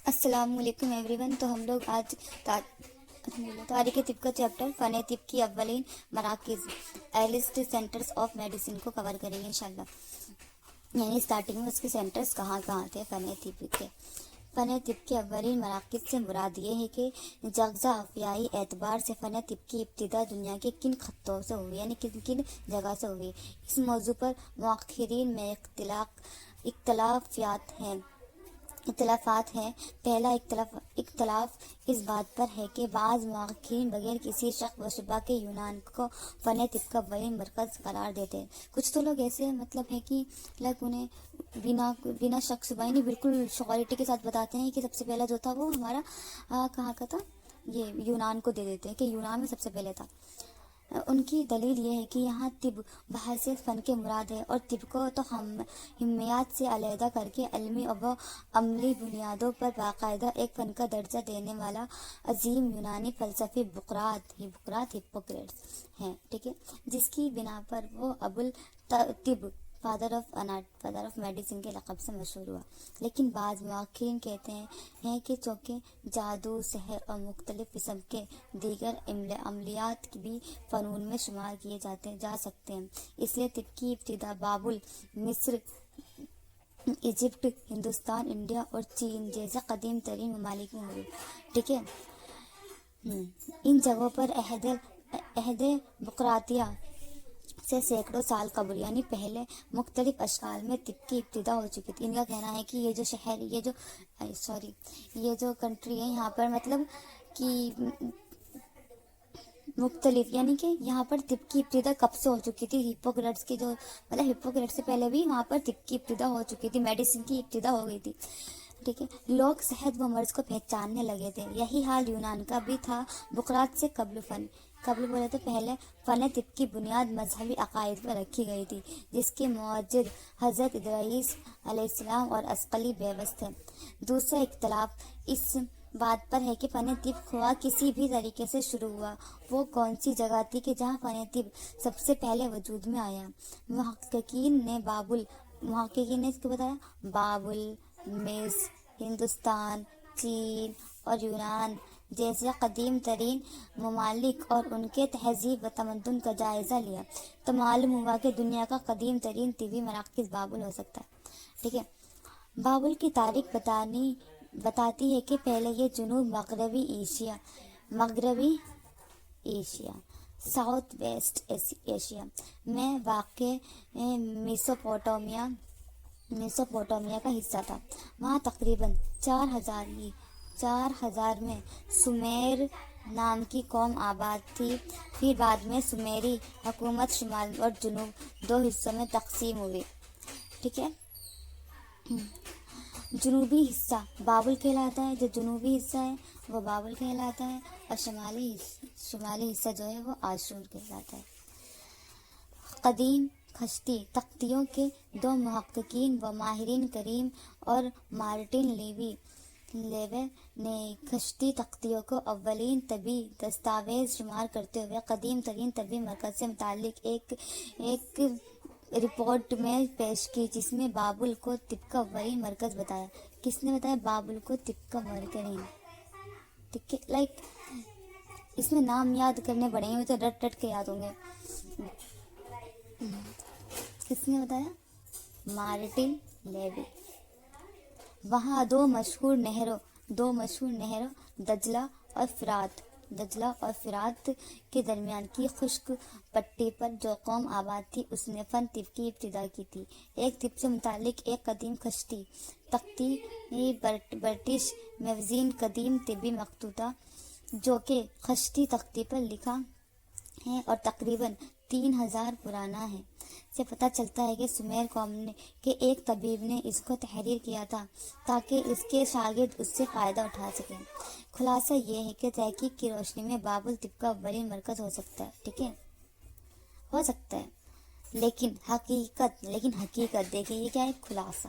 السلام علیکم every one. تو ہم لوگ آج تاریخ طب کا چیپٹر فن طب کی اولین مراکز ایلسٹ سینٹرز آف میڈیسن کو کور کریں گے انشاءاللہ. یعنی اسٹارٹنگ میں اس کے سینٹرز کہاں کہاں تھے فن طب کے. فن طب کے اولین مراکز سے مراد یہ ہے کہ جغرافیائی اعتبار سے فن طب کی ابتدا دنیا کے کن خطوں سے ہوئی، یعنی کن کن جگہ سے ہوئی. اس موضوع پر مؤرخین میں اختلافات ہیں. پہلا اختلاف اس بات پر ہے کہ بعض مؤرخین بغیر کسی شک و شبہ کے یونان کو فن طب کا اولین مرکز قرار دیتے ہیں. کچھ تو لوگ ایسے ہے کہ انہیں بنا شک شبہ یعنی بالکل شیورٹی کے ساتھ بتاتے ہیں کہ سب سے پہلا جو تھا وہ ہمارا کہاں کا تھا، یہ یونان کو دے دیتے ہیں کہ یونان میں سب سے پہلے تھا. ان کی دلیل یہ ہے کہ یہاں طب بحیثیت فن کے مراد ہے، اور طب کو تو ہمیات سے علیحدہ کر کے علمی و عملی بنیادوں پر باقاعدہ ایک فن کا درجہ دینے والا عظیم یونانی فلسفی ہپوکریٹس ہیں، ٹھیک ہے، جس کی بنا پر وہ ابو الطب فادر آف میڈیسن کے لقب سے مشہور ہوا. لیکن بعض مؤرخین کہتے ہیں کہ چونکہ جادو، سحر اور مختلف قسم کے دیگر عملیات بھی فنون میں شمار کیے جا سکتے ہیں، اس لیے طب کی ابتدا بابل، مصر، ایجپٹ، ہندوستان، انڈیا اور چین جیسے قدیم ترین ممالک میں ہوئی. ٹھیک ہے، ان جگہوں پر عہد بقراطیہ سے سینکڑوں سال قبل یعنی پہلے مختلف اشکال میں طب کی ابتدا ہو چکی تھی. ان کا کہنا ہے کہ یہ جو کنٹری ہے یہاں پر مطلب کہ مختلف یعنی کہ یہاں پر طب کی ابتدا کب سے ہو چکی تھی. ہپوکریٹس کی جو ہپوکریٹس سے پہلے بھی وہاں پر طب کی ابتدا ہو چکی تھی، میڈیسن کی ابتدا ہو گئی تھی. ٹھیک ہے، لوگ صحت و مرض کو پہچاننے لگے تھے. یہی حال یونان کا بھی تھا. بقراط سے قبل بولے تو پہلے فن طب کی بنیاد مذہبی عقائد پر رکھی گئی تھی، جس کے موجد حضرت ادریس علیہ السلام اور عسقلی بیبس تھے. دوسرا اختلاف اس بات پر ہے کہ فن طب خواہ کسی بھی طریقے سے شروع ہوا، وہ کون سی جگہ تھی کہ جہاں فن طب سب سے پہلے وجود میں آیا. محققین نے اس کو بتایا بابل، مصر، ہندوستان، چین اور یونان جیسے قدیم ترین ممالک اور ان کے تہذیب و تمدن کا جائزہ لیا تو معلوم ہوا کہ دنیا کا قدیم ترین طبی مراکز بابل ہو سکتا ہے. ٹھیک ہے، بابل کی تاریخ بتاتی ہے کہ پہلے یہ جنوب مغربی ایشیا ساؤتھ ویسٹ ایشیا میں واقع میسوپوٹامیا کا حصہ تھا. وہاں تقریباً 4000 میں سومیر نام کی قوم آباد تھی. پھر بعد میں سومیری حکومت شمال اور جنوب دو حصوں میں تقسیم ہوئی. ٹھیک ہے، جنوبی حصہ بابل کہلاتا ہے، جو جنوبی حصہ ہے وہ بابل کہلاتا ہے، اور شمالی حصہ جو ہے وہ آشور کہلاتا ہے. قدیم خشتی تختیوں کے دو محققین و ماہرین کریم اور مارٹن لیوے نے خشتی تختیوں کو اولین طبی دستاویز شمار کرتے ہوئے قدیم ترین طبی مرکز سے متعلق ایک رپورٹ میں پیش کی، جس میں بابل کو طب کا اولین مرکز بتایا. کس نے بتایا؟ بابل کو طب کا مرکز. ٹھیک ہے، اس میں نام یاد کرنے پڑیں گے تو رٹ کے یاد ہوں گے. کس نے بتایا؟ Martin levy. وہاں دو مشہور نہروں دجلہ اور فرات کے درمیان کی خشک پٹی پر جو قوم آباد تھی اس نے فن طب کی ابتدا کی تھی. ایک طب سے متعلق ایک قدیم خشتی تختی برٹش میگزین قدیم طبی مخطوطہ جو کہ خشتی تختی پر لکھا ہے اور تقریباً 3000 پرانا ہے سے پتہ چلتا ہے کہ سومیر قوم کے ایک طبیب نے اس کو تحریر کیا تھا تاکہ اس کے شاگرد اس سے فائدہ اٹھا سکیں. خلاصہ یہ ہے کہ تحقیق کی روشنی میں بابل طب کا اولین مرکز ہو سکتا ہے. ٹھیک ہے، ہو سکتا ہے، لیکن حقیقت دیکھیں یہ کیا ہے، خلاصہ